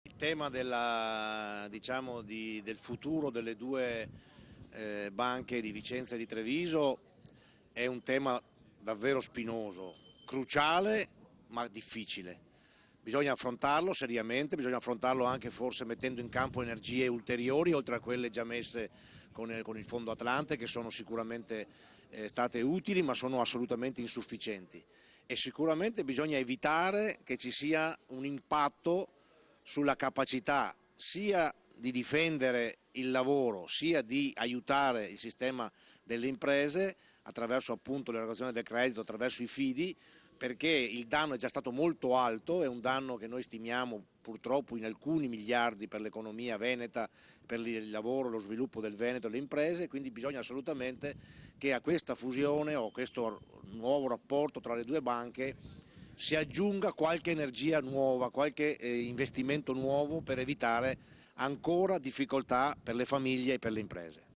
Il tema del futuro delle due banche di Vicenza e di Treviso è un tema davvero spinoso, cruciale ma difficile. Bisogna affrontarlo seriamente, bisogna affrontarlo anche forse mettendo in campo energie ulteriori oltre a quelle già messe con il Fondo Atlante, che sono sicuramente state utili ma sono assolutamente insufficienti, e sicuramente bisogna evitare che ci sia un impatto sulla capacità sia di difendere il lavoro sia di aiutare il sistema delle imprese attraverso appunto l'erogazione del credito, attraverso i fidi, perché il danno è già stato molto alto, è un danno che noi stimiamo purtroppo in alcuni miliardi per l'economia veneta, per il lavoro, lo sviluppo del Veneto e le imprese, quindi bisogna assolutamente che a questa fusione o a questo nuovo rapporto tra le due banche si aggiunga qualche energia nuova, qualche investimento nuovo per evitare ancora difficoltà per le famiglie e per le imprese.